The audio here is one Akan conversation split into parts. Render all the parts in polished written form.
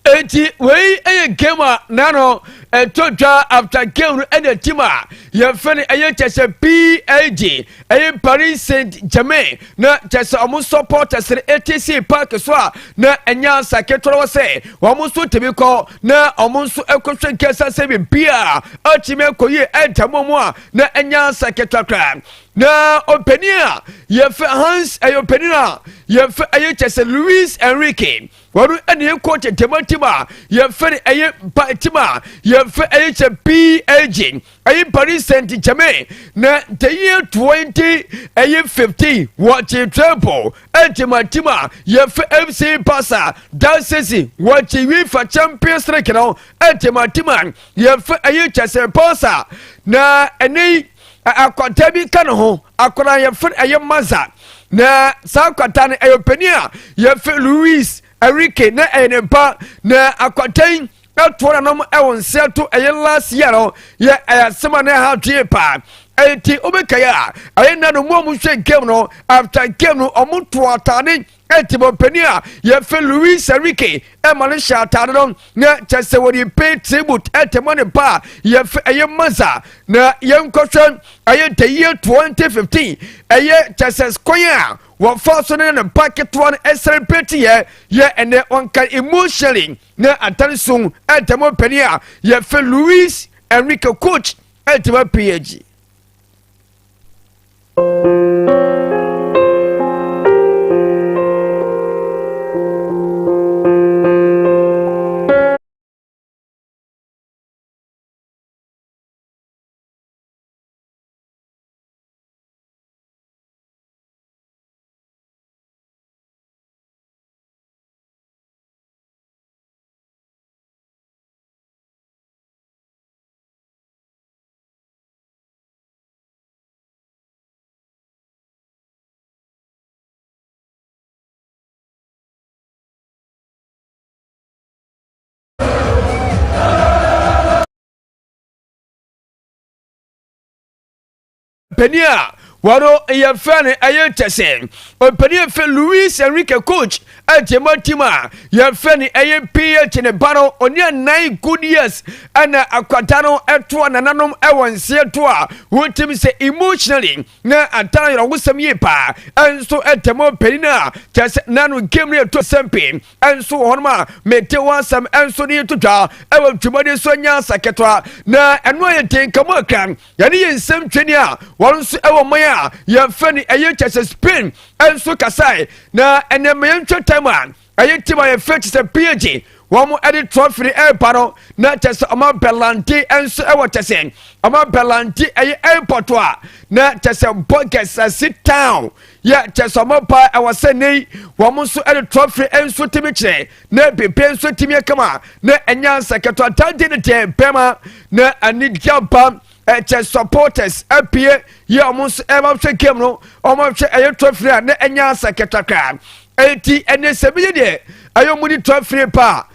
Eti wei eye game nano etotwa after game ene team a ye fene eye chese PAG eye Paris Saint-Germain na chese omo supporters ATC Park so a na enya saketoro se omo so tebiko na omo so ekotwe kesa se bia atime koye entamomo a na enya saketokra na openia ye fe Hans ayo openia ye fe aye chese Luis Enrique waru ene coach Tematima ye fe aye Patima ye fe aye che PAG aye Paris Saint-Germain na the year 2015 watch treble Tematima ye fe FC Barca dancing watch UEFA Champions League no Tematima ye fe aye chese Barca na ene akwata bi ka no ho akora ye fe aye Maza na sa akwata ne ayopenia ye fe Luis Enrique na enempa na akwatan atwora nom ewon seto aye last year no ye ayasema na ha tue pa eti obekaya aye na no mo hwe game no after game no omuto atane etibopenia ye fe Luis Enrique e mane shatane no na chese wori pay tribute etemone pa ye fe aye Maza na ye nkotwe aye the year 2015 aye chese square what false on the packet one celebrate ye and the one can emotionally na attention at the penia ye fe Luis Enrique coach at the PAG. Penia waro ye fane aye tese openia fe Luis Enrique coach Tematima ye fane aye PH ne baro oni 9 good years ana akwatano eto nananom ewonse to a wotim se emotionally na atana yo wosam ye pa enso etemo penina tese nanu game ne to sempe enso honma mete wansam enso ne to twa ewo twumade so nya saketwa na eno ye tenkamo kan yani ye nsem twani a wonso ewo man a ye fani aye chese Spain enso kasai na enemen twetama aye tima ye fetch se PAG womo edit trophy paro na chese ama Belanti enso ewo chese ama Belanti aye airport a na chese bogus sit down ya chese ama pa ewo se nei womo so edit trophy enso timi kire na bebe enso timi kama na enya saketo atade ne te pema na anidjamba supporters apie ye omus eba hwe game no omo hwe aye trophy na enya saketaka eti ene sebiye de ayo mudi trophy pa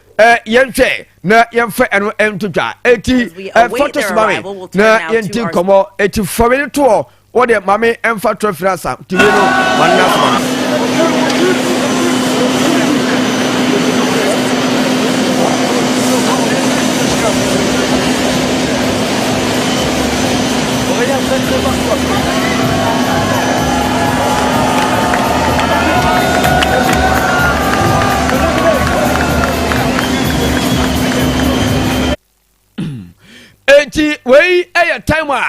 yenhwe na yemfa eno entutwa eti photos mami na yenti komo eti family tour wo de mami emfa trophy asa tiwe no manna eti wei aya time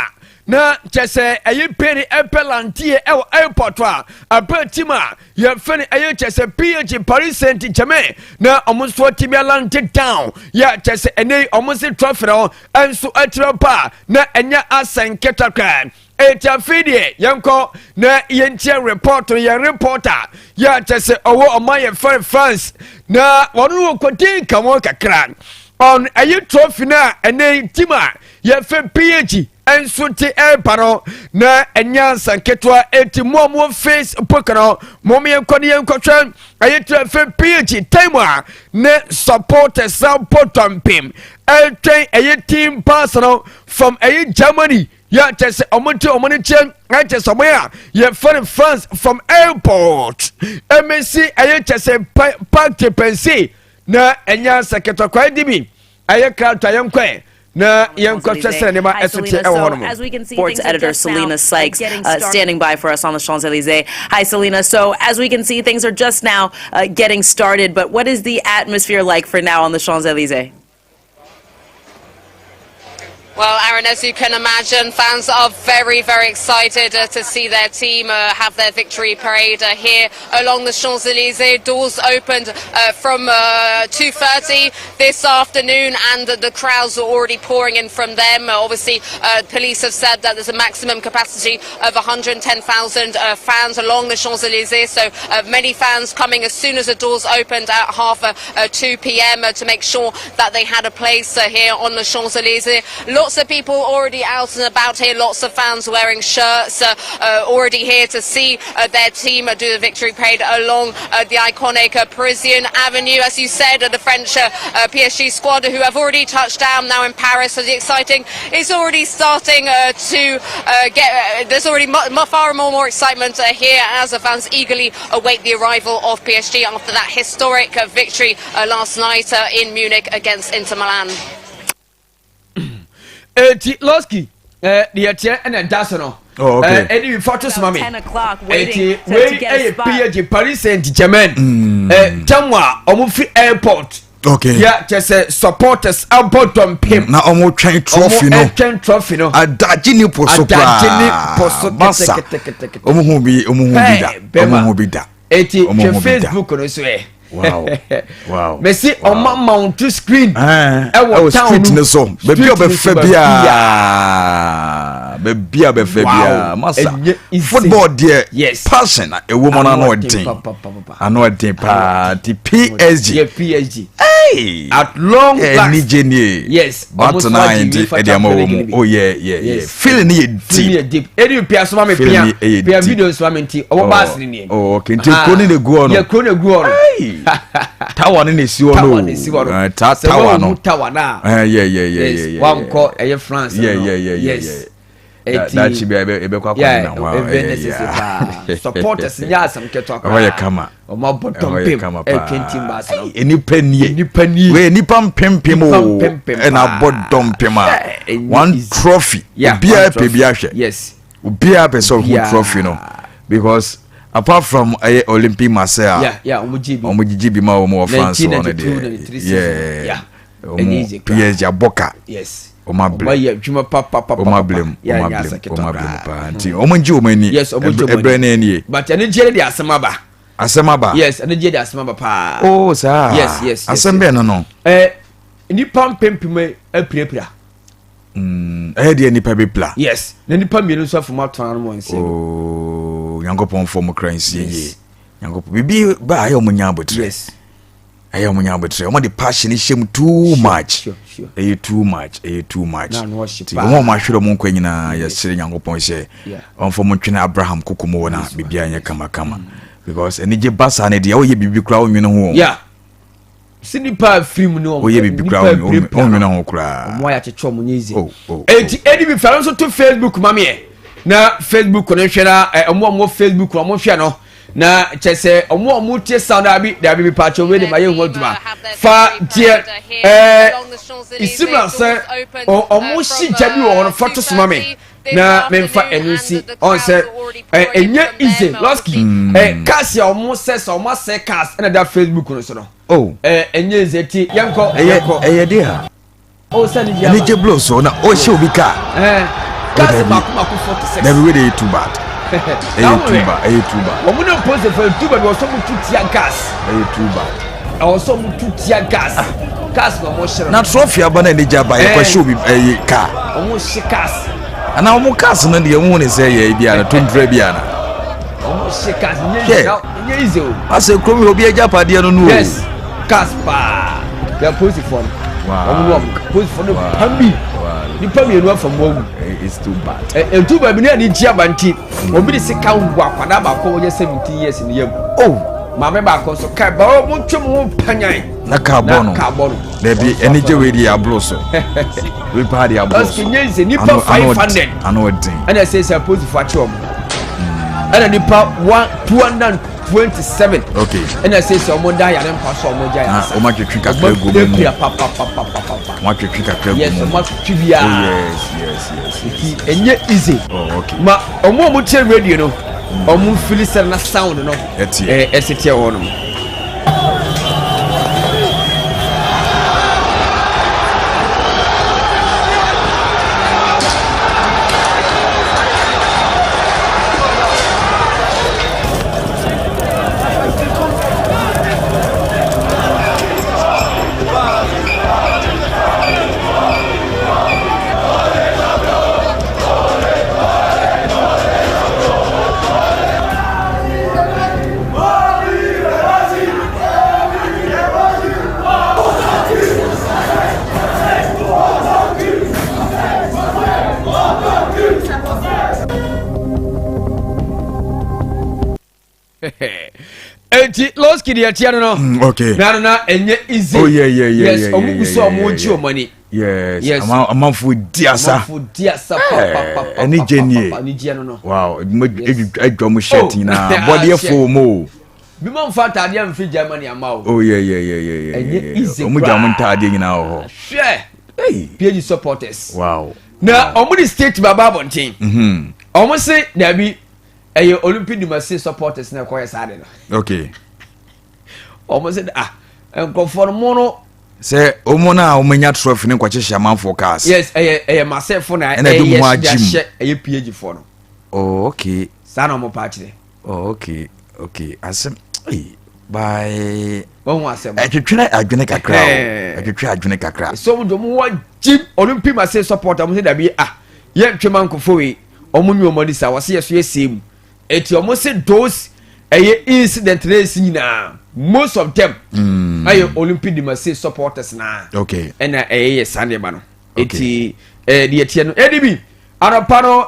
na chese aye peri Belanti airport a abatima ye fene aye chese PAG Paris Saint-Germain na omuso timia landed down ya chese ene omuso trophy no enso atrapa na enya ASANTE kan eti afidie yanko na yentia report ya reporter ya chese owo omaye France na wonu kwoti kamo kakra on aye trophy na ene tima ye fe PAG enso te paro na enya sanketwa eti mo Facebook no mo me yankone yankotwa aye te fe PAG time ne supporters support pim eltwen aye team personal from aye Germany ya chese omoni chen I chese omoya ye France from airport MSC aye chese park te pensi na enya seketo kwa dibi aye krato ayenkwe na yenkotwe sere ne ma esote e wo no. As we can see, sports editor Selena Sykes standing by for us on the Champs-Elysees. Hi Selena. So as we can see, things are just now getting started, but what is the atmosphere like for now on the Champs-Elysees? Well, Aaron, as you can imagine, fans are very, very excited to see their team have their victory parade here along the Champs-Elysees. Doors opened from 2:30 this afternoon, and the crowds are already pouring in from them. Obviously, police have said that there's a maximum capacity of 110,000 fans along the Champs-Elysees. So many fans coming as soon as the doors opened at 2 p.m. To make sure that they had a place here on the Champs-Elysees. Lots of people already out and about here, lots of fans wearing shirts, already here to see their team do the victory parade along the iconic Parisian Avenue. As you said, the French PSG squad who have already touched down now in Paris. So the exciting is already starting to get, there's already far more excitement here as the fans eagerly await the arrival of PSG after that historic victory last night in Munich against Inter Milan. Losky, the chair and Dasono. Oh, okay. Any photos, mommy. 10 o'clock, waiting to get a spot. PSG Paris Saint-Germain. Tamwa, Omufi Airport. Okay. Yeah, just supporters about on pim. Na omo train trophy no. Train trophy no. Adaji ni poso pra. Adaji ni poso. Masa. Omo hu bi da. Omo hu bi da. Eti Facebook no so e. Wow. Wow. Messi on my mount to screen. I was street no so. Baby obefebia. Baby obefebia. Masa. Football there. Yes. Passion a woman anointing. Anointing pa the PSG. Yeah, PSG. Hey. At long last. Yes. But tonight oh yeah. Feeling it deep. Eri pia so ma pia videos so ma nti owo bass ni. Oh okay. Nti koni ne gu ono. Yeah, koni ne gu ono. Tawa ni si ono. Tawa no. Tawa na. Yeah. One call France. Yes. That should be ebe kwa na wa. Supporters nya asam keto akwa. Oye kama. O ma bottom pim. Kentim bass no. Enipa nie. We nipa mpempem o. Na bottom pim a. One trophy. Obia pe bia hwe. Yes. Obia pe so trophy no. Because apart from Olympic Marseille, omujiji bi ma omo France on there. Yeah. PSG aboka. Yes. Omablem. Juma papa. Omablem pa. Nti omonji omani. Yes, omonji omani. Ebre na enie. But ene jere de asemaba. Asemaba. Yes, ene jere de asemaba pa. Oh, sir. Yes. Asembe no. Nipa mpempem apirapira. De nipa be pla. Yes. Na nipa mienu so afuma ton mo nse. Oh, yankopon form currency ye. Yankopon bibi ba ayo munya abotre. Yes. Ayo munya abotre. Omo the passion is shame too much. Sure. Too much. Na no worship. Omo ma hwere mo kwanyina ya sire yankopon she. On form twene Abraham kokomo na bibia anya kama. Because enije basa na de oye bibi kra onwene ho. Yeah. Sinipa film no oye bibi kra onwene ho kra. Mo ya checho mo nyezi. Oh. Edi bi fa so to Facebook mame. Na Facebook no hwera omo Facebook omo hwe no. Na chese omo tie sound abi da bi pacho we de maye ho aduma. Fa die isimra se omo shija bi wo no photos mame. Na memfa enusi on say enye easy Losky cast ya omo say cast na da Facebook no so no. Oh enye ezeti yanko de ha. Oh sani dia. Ni je blow so na o she obi ka. Cast maku 46. Never really too bad. Too bad. Omo no post for too bad we so mu tutia gas. Too bad. I was so mu tutia gas. Gas no mo share. Na trophy abana ni jaba e kwa show bi ka. Omo shi gas. Ana omo cast no de hu ne say ye bia na tundra bia na. Omo shi gas nye easy o. Ase kromi obi ajapa de no no. Yes. Gas pa. They post for. Wow. Omo post for no pambi. Ni pambi no from wo. It's too bad. Too bad ni chia banti. Obi de sika ngwa kwada ba ko wo 17 years ni yam. Oh. Mama ba ko so kai ba o mo twem ho panyan. Na carbon. There be any we the abloso. We party abloso. Losky nyense nipa 500. I know it thing. And I say suppose for chom. And nipa 200 27. Okay. And I say so mo da ya dem pass o mo ja ya. O ma twetwe kakra gu mu. Pa. Ma twetwe kakra gu mu. Yes, o ma twetwe bia. Yes. Enye easy. Oh, okay. Ma omo mo tie radio no. Omo feel say na sound no. Esetie wo no. Enti Losky de atia no. Okay. Na enye easy. Oh yeah. Yes, omugu so omoji omani. Yes. Amanfo diasa. Pa. Any genie. Wow. Edwom shirt na body full mo. Bi man fa tade am fi Germany amawo. Oh yeah. Enye easy. Omuja mon tade nyina ho. Hwe. Hey. PG supporters. Wow. Na omu di state baba bontin. Omu se na bi eye Olympic Dimase supporters na koye sade no. Okay. Omu se enkonfo mo no se omo na omenya trophy ne kwache amanfo cars. Yes, eye masefo na eye PG for no. Oh, okay. Sana omu pa kire. Oh, okay. Asem bye. Won asem. Atwetwe adwene kakra. So mo do mo wa jim Olympic Dimase supporter mo se da bi ye ntwema nkofo we omu nyu omodi sa wase yeso yesem. Eti omu se those eye incident race nyina most of them aye Olympic Dimase supporters na. Okay. Ena eye Sunday ba no. Eti de etie no edibi anapa no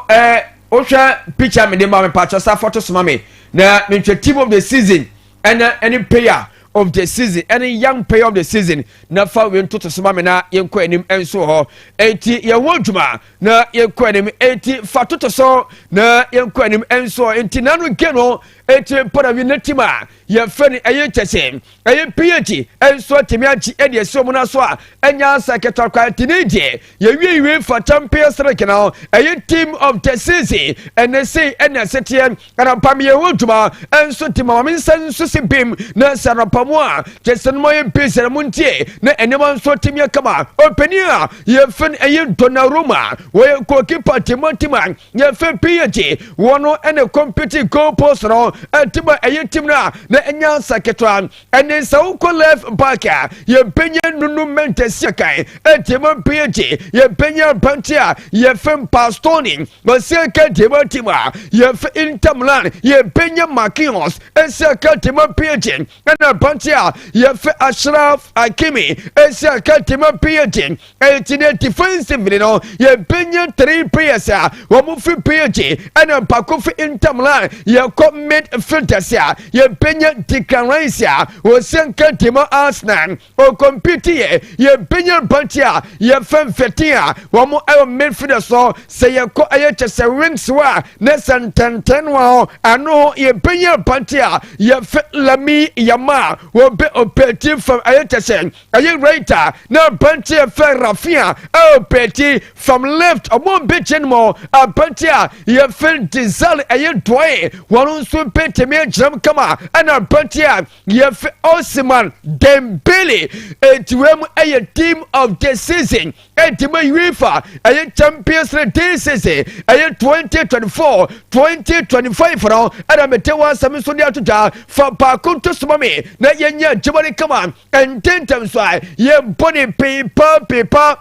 ohwa picture me de ma me patcho sa photo soma me na me team of the season ena any player of the season any young player of the season na fa we ntoto soma me na yenko anim enso ho eti ye wodwuma na yenko anim eti fa toto so na yenko anim enso enti nanu geno eti para wi natima ye fani aye chese aye PH enso timiachi edi eso mu na so a enya secretary kwatinije ye wi for champions league now aye team of the season and say ena setien kana pam ye wodwuma enso timama nso se bim na sarapa mu a chesen mo ye pese mu ntie na enema nso timia kama openia ye fan aye Donnarumma we goalkeeper Timotima ye fan PH wono ene compete goal post no atiba aye team na enya saketwa ene sauko left back ye penya nunu mentesi kan etima PH ye penya Bantia ye fan Pastoni baseka Timotima ye Inter Milan ye penya Marquinhos eseka Timotima PH ena Bantia ye Ashraf Hakimi eseka Timotima PH etine defensively no ye penya 3 players wo mu fi PH ena Paco fi Inter Milan ye midfielders ye penya Declaration wo senka Timo Arsenal o compete ye penya Bantia ye Femfetia wo mu midfielder so se ye ko aye chese wings wa ne sententen wa ano ye penya Bantia ye Lami Yama wo be operative from aye chese aye right na Bantia fe Rafia operative from left among BECHEM mo Bantia ye fe Dizal aye Dway wonu so peteme jam kama ana Bantia ye fe Osman Dembele etwem aye team of the season etima UEFA aye Champions League this season aye 2024-2025 no ana metewa samiso dia tuta fa pa kunto sumame na yenya jibali kama ententem so ye body paper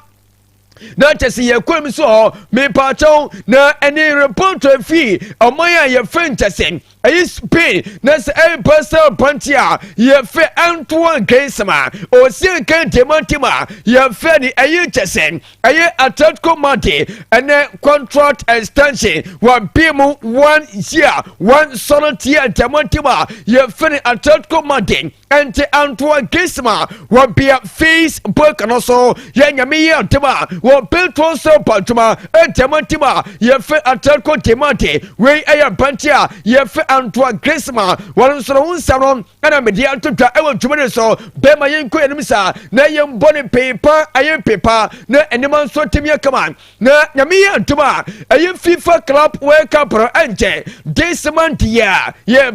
na chesi ye kwem so me pacho na any report fi omoya ye fantasy ayi Spain na se personal Bantia ye fe Antoine Griezmann o se kan Timotima ye fe ni ayi chese ayi Atletico Madrid and contract extension wa bimu 1 year 1 solid year Timotima ye fe ni Atletico Madrid ente Antoine Gisma will be a face book and also Yanyami Tima will Petro so Patuma and Tematima Yefe Atelco Timate Way Aya Pantia Yefe Antoine Gisma one salon and a media to travel to so Bema Yanko Misa Nayam Bonnie paper Ayan paper na anyone so Timia command na Yamia Tuma Ayan FIFA club wake up ante this month ye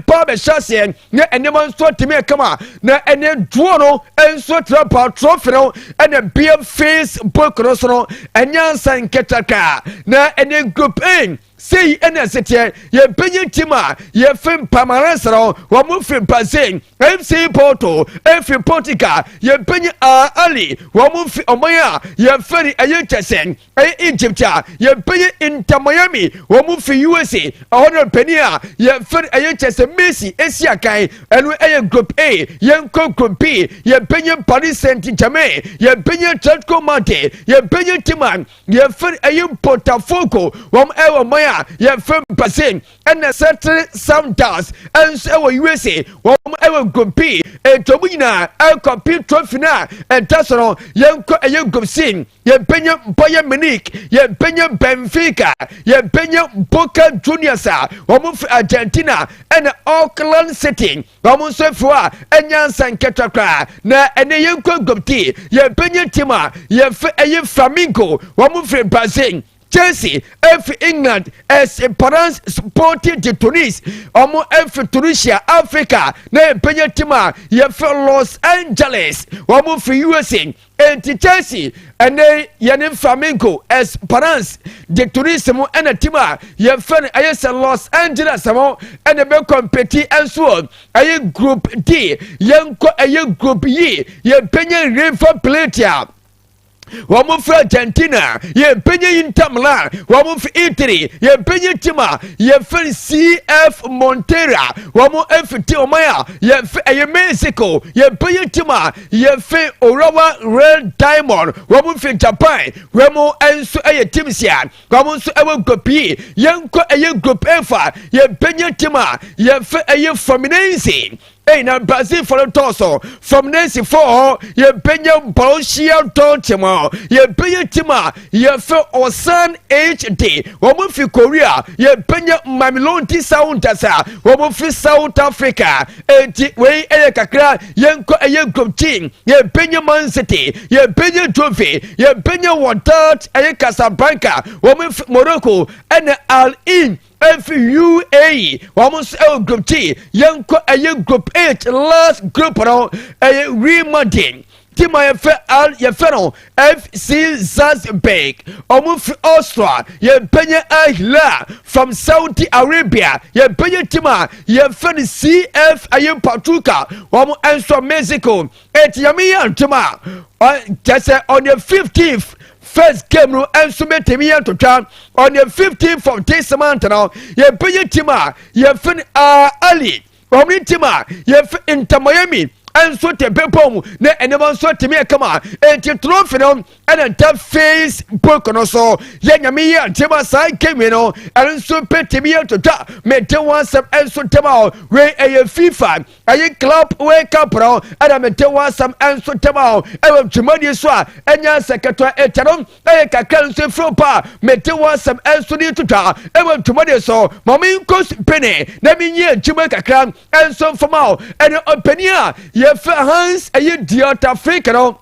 Bob Shassian na anyone so Timia command na any duono and so trap trophy and a beer face book rosono and Yansan Ketaka na any group in say any city ye penny tima ye film pamarasaro wa mufin passing MC Porto F Portica ye penny Ali wa mufi omaya ye ferry ayentesen Egyptia ye penny in Miami wa mufi USA 100 penny ye ferry ayentesen Messi Asia kai and we group A ye group B ye penny Paris Saint-Germain ye penny Atletico Madrid ye penny tima ye ferry Portafogo wa maya ye film passing and a certain Sounders and so USA ever group B a Tomina a compete trophy na and that's all young group sing ye Benya Bayern Munich ye Benya Benfica ye Benya Boca Juniors Argentina and Auckland City so for and Yansan Ketaka na and a young group D ye Benya Tima ye Flamingo Brazil Chelsea, F England, Esperance Sporting de Tunis, Omo F Tunisia, Africa, na Penyatima, F Los Angeles, Omo for USA, and Chelsea, and they Yanin Flamengo, Esperance de Turismo, and a Tima, Yefan Ayes Los Angeles, and a bel competi and so on. A group D, young group E, Ye Penya River Platia. Wamu for Argentina, ye penye Inter Milan, wamu for Italy, ye penye Tima, ye for CF Montera, wamu FT Omaya, ye for Mexico, ye penye Tima, ye for Orawa Red Diamond, wamu for Japan, wamu enso aye Timsia, wamu so ewe gopi, yanko aye group F, ye penye Tima, ye for aye Fluminense. Hey, now Brazil for the torso from Nancy 4, ye Benya Borussia Dortmund, ye Benya Tima, ye for Osan HD, woman for Korea, ye Benya Mamelodi Soundasa, woman for South Africa, way Kakra, Yanko a young group team, ye Benya Man City, ye Benya Trophy, ye Benya Wadat, a Casablanca, woman for Morocco, and Al-In. FUAE, almost L Group T, young Group H, last group around a remodeling. Tima Al Yafeno, FC Salzburg, almost Austria, ye Penya Ahla from Saudi Arabia, ye Penya Tima, ye Fen CF Ayam Patuka, almost answer Mexico, et Yamian Tima, just on the 15th. First game no ensume temia to twa on the 15th of this month now ye penye tima ye fin Ali omni tima ye fin Miami enso te pepom na enema so temia kama enti trophy no and that face book no so ye nyame ye tima sai kemi no enso petemia to twa me te one some enso tema we a FIFA aye club wake up no and me te one some enso tema e twimani so a enya secretary etero e kakra nso fropa me te one some enso ni to twa e twimani so mami kos pene na mi nye twima kakra enso formal and openia ye Hans aye diota Africa no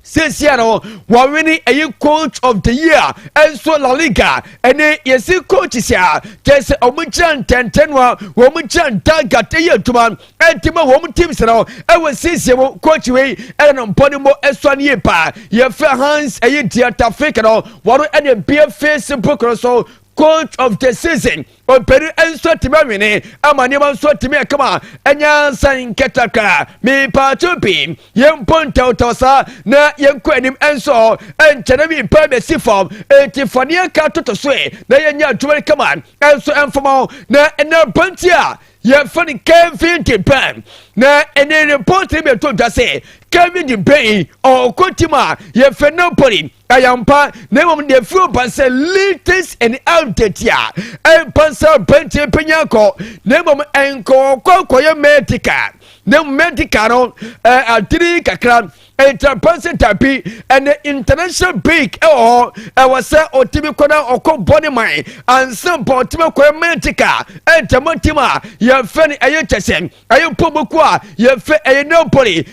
Sesiano, Wawini a coach of the year, and so La Liga, and yes, coaches here. There's a Omuchan 10-10, Womuchan Tagatia Tuman, and Timo Woman Teams now. I was Sesio, coach way, and on Ponimo Eswanipa. Ye Hans a diata Africa no, what any beer face book or so. Coach of the season, or Peru and Sotimamine, Amaniman Sotimia, come on, and Yansan Ketaka, me Patupi, young Ponto Tosa, na young Quenim and so, and Chanami Privacy Form, and Tifania Kato to sway, the young Joel Command, and so and for more, na and now Pontia. Ye funny Kevin Japan. Na and then report him to say Kevin Japan or Kotima, ye Fenopoli. I am pa name of the few panser latest and outdated ya. And panser Pente Penyako, name of Enko Koya Metica. ne medical no adiri kakra interpension therapy and international break was say otimi kona okobone man and some otimi kwa medical entamotima ye fe aye chesem aye poboku a ye fe aye no poli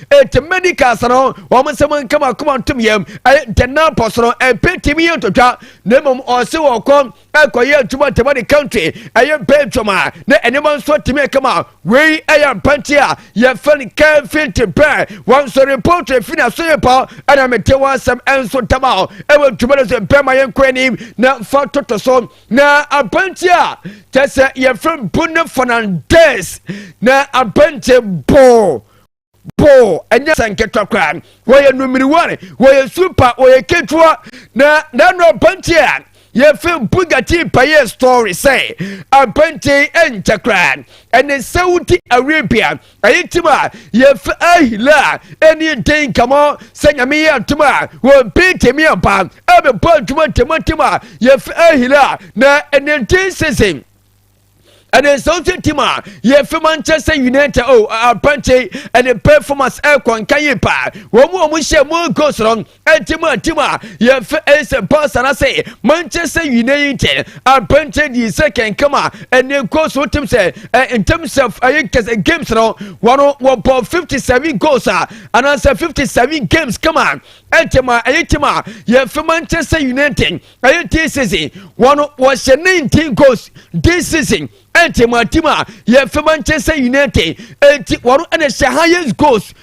medical no wo se mon kama kuma ntum yam the na poso petimi yototwa ne mom o se wo kom akoye atuma tema the country aye bedroma na enema so timi kama we aye pantia ye fe careful to bear one so report na so ye pa ana metewa sam enso tama e we tuma so be ma yen kwani na fa toto so na apantia tese ye from Bruno Fernandes na apantie bo enya sanketwa kran wo ye numeri 1 wo ye super wo ye ketwa na no apantie ye film Bugatti paye story say apantie enchakran and Saudi Arabia ayitima ye ahila any day kamo senyame ya tuma wo bete mi apa abe po tuma ye ahila na enen season and then something tima ye for Manchester United apparently and the performance kon kayepa wo mu share mo goals wrong tima ye for is a pass and I say Manchester United apparently the second come and then goals what team say in terms of games no 57 goals and I say 57 games come on tima ye for Manchester United this season one was 19 goals this season Tima ye for Manchester United one and the highest goals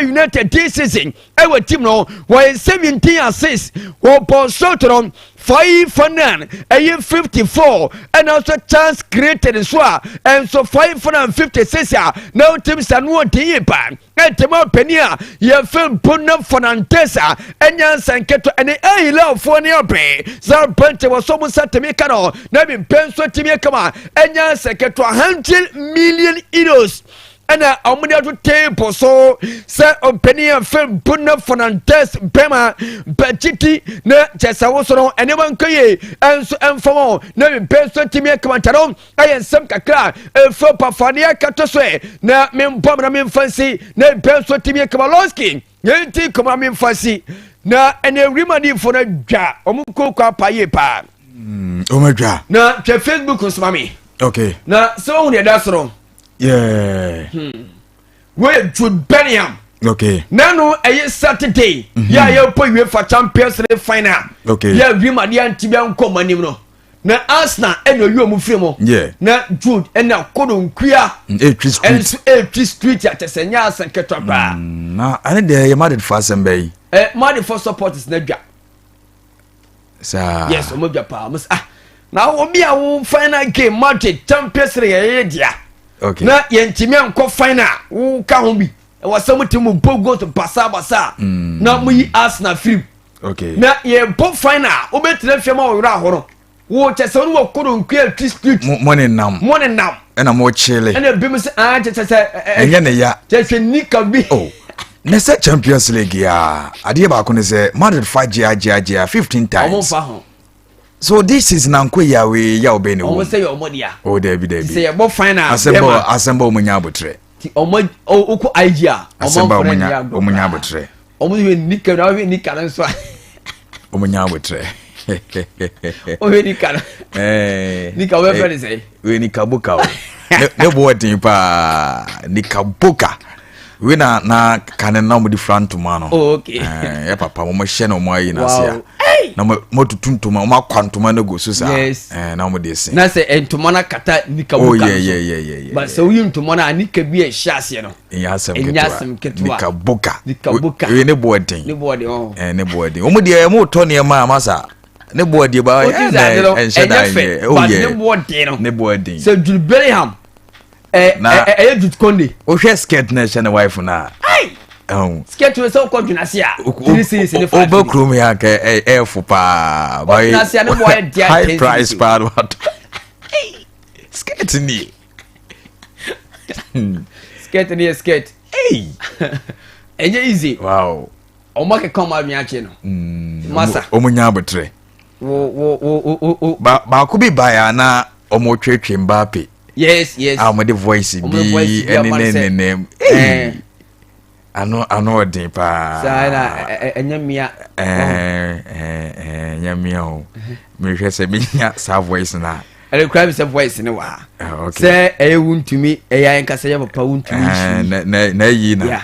United this season our team no was 17 assists one Paul Sotron 554 and also chance created as well and so 556 now teams are no team Tima Penia ye film Bruno Fernandes and Sanketo and a love for near pay Zarbente was almost set to make no never penso to me come on and Sanketo 100 million euros and I'm to table so set opinion film Bruno Fernandes Bema Bachiti na Chesa was on anyone kaye and so and for no penso to me come on I am some kakra for Pafania Katoswe na mem fancy na penso to me come Losky yenti come mem fancy na and a remedy for a ja omuko kwa paye pa omeja na che Facebook nsmami okay na so on that's wrong yeah we Jude Bellingham okay nano Saturday ya ye po UEFA Champions League final okay ya remedy antibia nkoma nim no na Arsenal eno yu mu free mo yeah na Jude ena kodo nkua e street ya tesenya asanketwa ba na ane de Madrid for assembly Madrid for supporters na dwa sa yes o mo dwa pa na obi a wo final game Madrid Champions League ye dia okay na yentimi anko final wo ka ho bi e wasamutim bo go to basa na mu yi Arsenal free okay na ye bo final obetre fiam a wura ahoro wo chese won wo kodo nkua street money nam ena mo chile ena bi me se chese enye ne ya chese nika bi Nese Champions League ya adie ba ko ne se Madrid 15 times so this is nanko ya we ya obeni wo say your money ya David say your bo final assemble omunya abotre ti oku idea assemble omunya abotre we nika na we nika na so omunya abotre we nika nika we friend say we nika buka ne bo tin pa nika buka we na kanen na mo di front man okay ya papa mo hye na mo ayi na sia na mo tutuntuma mo akwantuma na go so sa na mo de sin na se entuma na kata nika buka yeah but so we entuma na nika bi e hyase no enyasem ketwa nika buka we ne boarding ne boarding o mo de mo to ne ma masa ne boarding ba ne boarding so Jude Bellingham Jude Conde o hwe skirt na hye na wife na skirt we so ko dwunase a 3 obakrum ya ka fupa ba high price part what skirt ni skirt enye easy wow o make come out mi ache no masa omunya abotre wo ba ko bi ba ya na o mo twetwe Mbappe Yes. I'm the voice be any name. I know the pa. Enyamia. Nyamia. Me say me sa voice na. I crime some voice in a while. Okay. Say, I won't to me, a young Cassava pound to me. Na Nayina,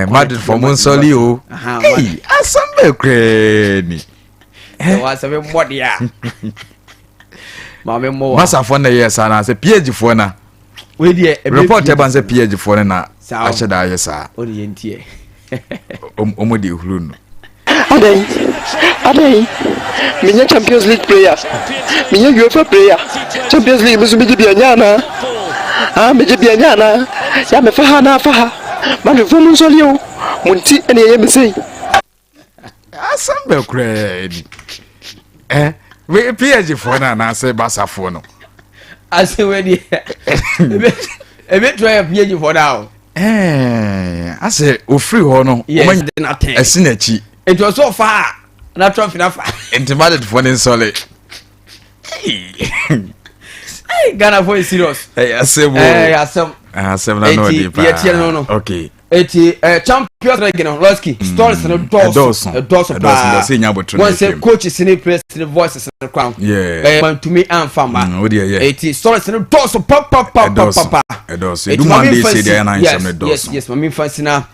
mad for Monsolio. Hey, ASANTE cranny. Was a what, yeah. Mamma more. Massa for the years, and I say, PG for na. We dear, report about the PG for na. I should die, sir. Orientia. Omodi Hulun. Ade, minha Champions League player, minha UEFA player, Champions League musu miji bianyana, miji bianyana, ya me faha na faha, manu fomu solio, munti ene ye mesi. ASANTE crazy. We PG for na say Basa for no. I say where the a bit try a PG for now. I say o free hono. Yes, nothing. Esinechi. It was so far. Not trophy enough. Intimated for the solid. Hey, Ghana for serious. Hey, some. Okay. Champions League, Losky. Stories and doors. A doors of once a coach is in a place, the voices in the crown. Yeah. To me and Fama. Oh, dear, yeah. 80 stories and doors of papa. A doors. Do man they say they are nice. Yes, my mean fancy now.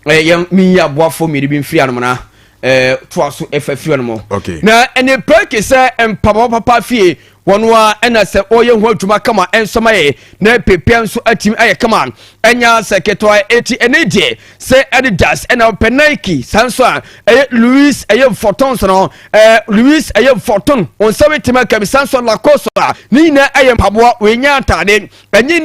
Young me a boy for me to be free animal. Twaso FF no. Okay. Na ene practice em papa fie wonwa ena se oye ho adwuma kama ensoma na pepian so atim aye kama enya sekretary eti ene die se Adidas ena Nike sanso a Louis Forton no Louis Forton on sabe tima ka sanso la koso a ni na aye mpaboa we nya atade enye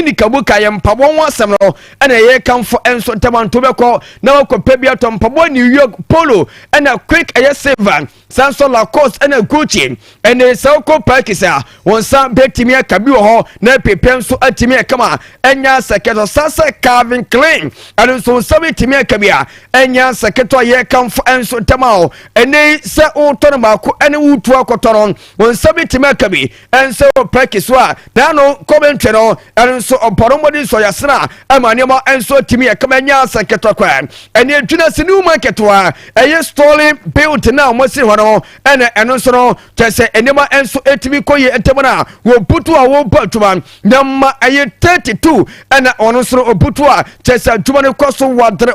nika buka aye mpaboa won asem no ena ye kamfo enso tamanto beko na wakopɛ bi atom mpaboa New York Polo ena quick silver sanso la cost ena Gucci ene sauko pakisa wonsa betimi akabi ho na pepem so atimi akama enya seketo sasa Calvin Klein anu so sabe timi akabia enya seketo ye kamfo enso tamao ene se utono mako ene wutu akotoron wonsa betimi akabi enso pakiswa dano commentary no anu so oporomodi so yasra amanema enso timi akama enya seketo kwa ene dwuna sinu market wa eye stolen built na mo si hono ene so no tese enema enso etimi koye etemana wo putu a wo batuma na ma aye 32 ena ono so oputu a tese aduma ne koso wadre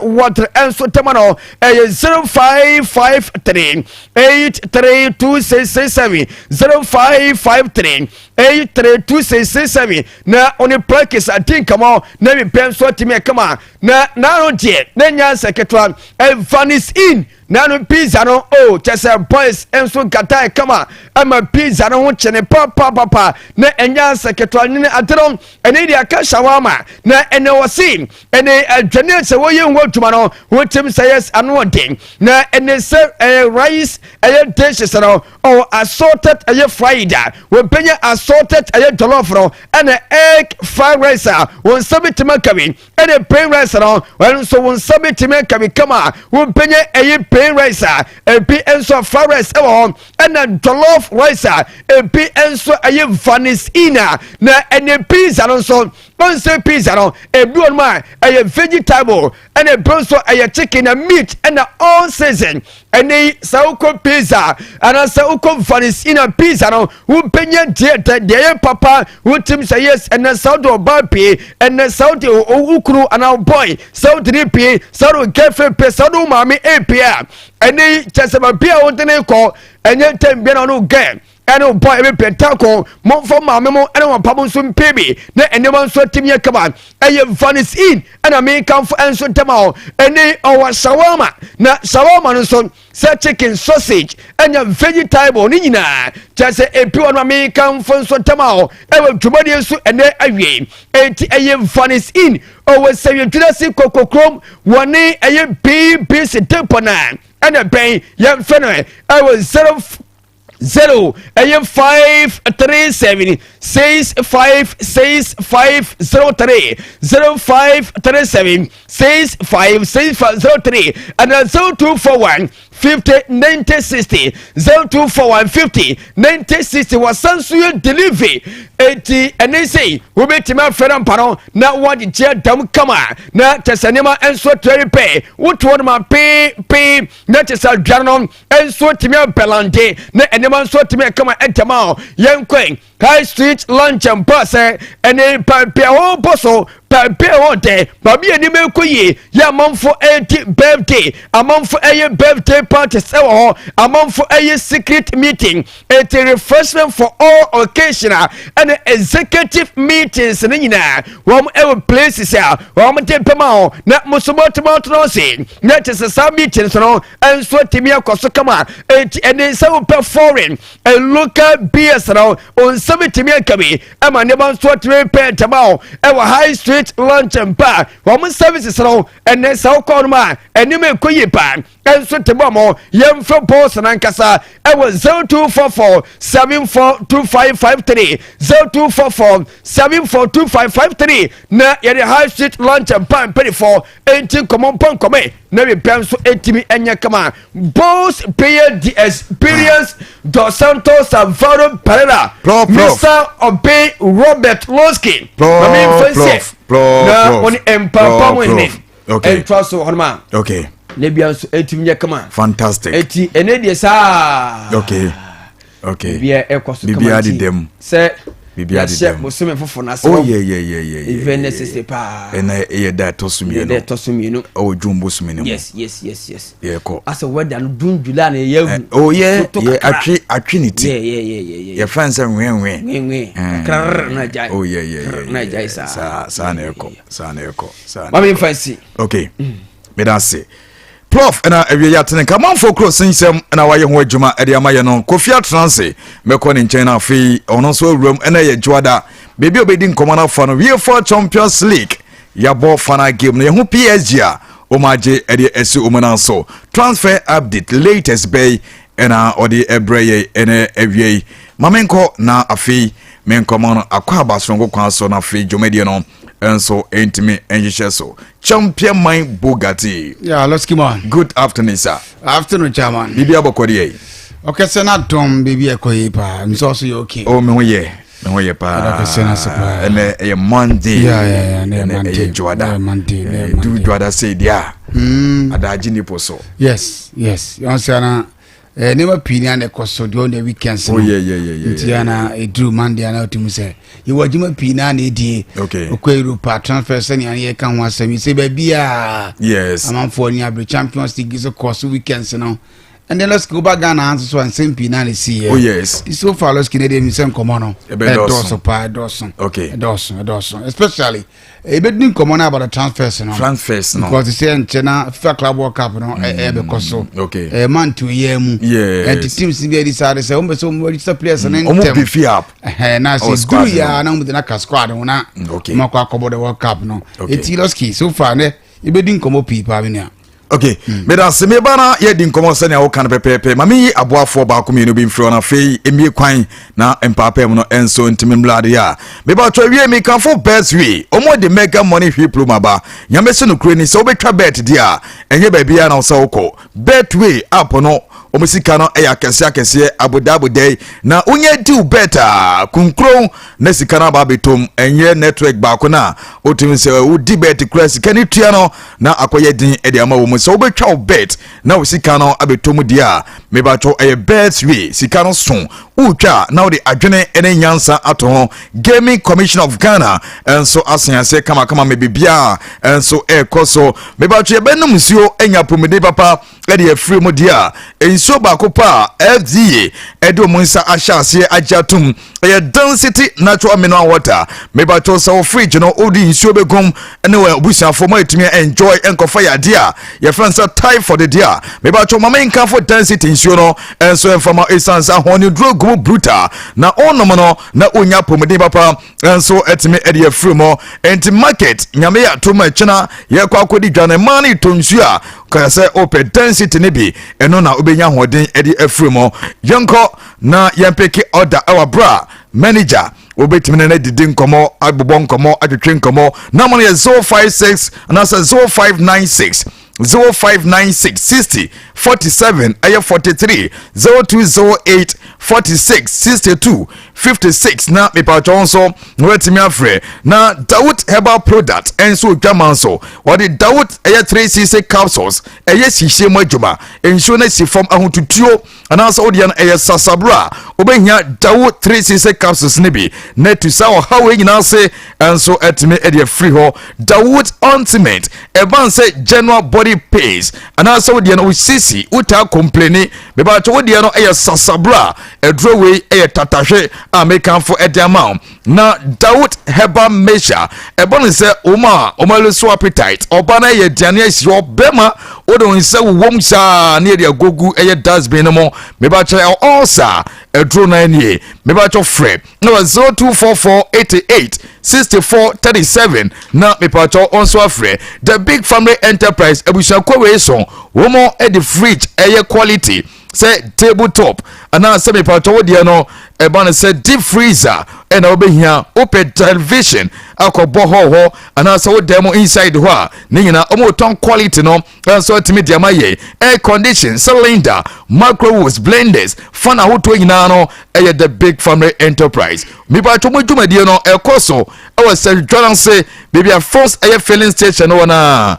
enso temana aye 0553 832667 0553 832667 na oni practice atinka mo na mi penso timi kama na no die na nya sekretwa vanis in nanu pizza no chese boys enso gata kama ama pizza no ho chene papa na enya sekretwa ni adron ene dia ka shawama na ene wasi ene adwane se wo ye ho dwuma no wotim say yes anu odin na ene se rice dishes no assorted fried we penya assorted jollof no ene egg fried rice won sabitima kabi ene plain rice no won so won sabitima kabi kama won penya plain rice ebi enso fried rice and jollof rice ebi enso vanis ina na ene pizza no so onse pizza no ebi on ma vegetable and a bronso chicken and meat and all season ene sauko pizza and sauko vanis ina pizza no who penya de papa who tim say yes and saudi obapi and saudi ukuru and boy saudi p saudi girlfriend pe saudi mami apia ene chesema bia wodene ko enye tembia no game ene boy be pentako mo for mama mo ene won pabo so mpebi na ene mo so timye kaba eye vanis in ene me kan for enso tema ene owa shawarma na shawarma no so say chicken sausage ene vegetable ni nyina chese epi won me kan for enso tema ewe dwumadi enso ene awie enti eye vanis in owe say yedurasi kokokrom woni eye bbc depona ene ben yem feno I was 0 537 656503 0537 656503 and 0241 50 90 60 0241 50 90 60 wasansuye delivery eti ene sei wo betima fera mpano na wadi je dam kama na tesanema enso toripe woto ma pe na tesa dwanon enso timia belande na enema enso timia kama entama yenkwen high street lunch and bus ene pa ho boso pape hote babi ani me koye ya amanfo birthday amanfo birthday party sewo amanfo secret meeting a refreshment for all occasional and executive meetings nyina wom places wom tempema na musomotomoto no se na tesa meetings no enso timi akoso kama ene so foreign a local beers no on timi akabi ama ne ban so timi pentama high street lunch and bar woman services no and so call ma and me koye pa enso tebomo yemfo boss nankasa 0244 742553 0244 742553 na yere high street lunch and bar 24 18 common pon come na be penso etimi enya kama boss player the experience Dos Santos Salvador Pereira Mr. Obey Robert Losky na oni empapa mo ne okay trust honma okay lebia so etimi kama fantastic eti ene de sa okay bia ekoso kama bia di dem se bibia di dem bosome fofo na se oh yeah even necessary pa ena e da tosumie oh jumbo sumie yes yeah ko asa weda no dun jula na yahu oh yeah atwinity yeah fans nwe krar na jai oh yeah na jai sa na eko mami fancy okay me da say Prof na ewie ya tene ka manfo kro sinsem na waye ho adwuma e de amaye no Kofia Transe meko ne nchen na afi ono so awuram na ye juada bebi obedi nkomo na fa no UEFA Champions League ya bo final game no ye ho PSG a o maje e de esi o mona so transfer update latest bay na odi ebreye ene ewie mamenko na afi menkomo no akwa basongo kwa so na afi jomedie no enso intime enjisheso champion mind Bugatti. Yeah, Losky man. Good afternoon, sir. Afternoon, chairman. Bibi abokodi. Okay, sir, not Tom, baby, ekoyi pa. I'm so okay. Oh, me hoye pa. Ene e Monday. Yeah, Monday. Juada. Monday. Do Juada say dia. Adaji ni poso. Yes. You answer never pini and koso during the weekends. Oh yeah. Tiana a drew Monday and out to say you were Jima Pina and okay. Rupa transfer sending and here can once and you say baby yes. I'm for the Champions League is a course weekends and then let's go back and answer so and same Pina see. Oh yes. It's so far let's Canadian same common. Dawson. Okay. Dawson. Especially a bit new common about the transfers Transfers no. Because the same China FIFA Club World Cup because okay. A man to year yes. And the teams in the decided say so register players and then beefy up. Now it's good ya now with the Naka squad okay. Mako about the World Cup no. Okay. It's Losky so far ne you be din come people having. Okay, meda se me bana ye di nkomo se na wo kan pepepe mami aboafo ba ko mienu bi mfro na fei emie kwan na empapem no enso ntimi mlade ya me ba twa wie mi kan fo best way omo de mega money hwiplo maba nyame se no kure ni se obetwa bet dia enye ba bia na wo se wokọ betway app no omusika no eya kese abudabu day na unye do better kunkro na sika na ba betom enye network ba ko na otimi se udi bet crash kani tua no na akoye din e de ama wo so obetwa bet na usika no abetom dia me ba cho eye bet we sika no so utwa na de adwene ene nyansa ato ho Gaming Commission of Ghana enso asenase kama me bibia enso ekoso me ba cho e benum sio enya pomede papa e de free mo dia enso ba ko pa FDA e de omunsa ahyase ajatum e density natural mineral water me ba cho so fridge no odi nsuo begum ene we obusiafo mo etumi enjoy enkofa ya dia ye friends are time for the dia me ba cho mama nka for density nsuo no enso enfama essence ahoni drogu brutal na onom no na onya pomede papa enso etimi e de free mo enti market nyame ya to ma china ye kwa akodi dwane mani to nsuo a ka se open density ne bi eno na obenya hoden e de afri mo yenko na yempeke order our bra manager obetimi na didi nkomo agbobon nkomo atwetwe nkomo na mo ye 056 and asa 0596 0596 60 47 43 0208 46 62 56 na mepacho nso wetimi afre na Dawood herbal product enso dwaman so wode Dawood 3cc capsules sihye mu adwuma enso na sifom ahotutuo anasa ode na sasabra obehia Dawood 3cc capsules ne bi na tusa o hawe nyina se enso etime ede free ho Dawood ultimate eban se general body pains anasa ode na usisi uta complaini mepacho ode no sasabra edrowe tatahwe American for Ediamount. Now, Dawood Herbal Measure, a bonus Omalo so appetite, or Bana ye Daniels, your Bema, Odo in so Womsa near the Gogu, a does be no more. Mebacha also a drone 9 year. Mebacho Fred, no 0244 88 64 37. Now, Mepacho also afraid. The big family enterprise, a Busha Koreson, Womo at the fridge, a quality. Say tabletop and now some people no ebana say deep freezer and over here open television akobo ho and now so demo inside ho ni nyina omo ton quality no and so timi dia maye air condition cylinder microwaves blenders fan ahoto nyina no the big family enterprise mi ba to modwuma die no ekoso e was say baby a first air filling station no na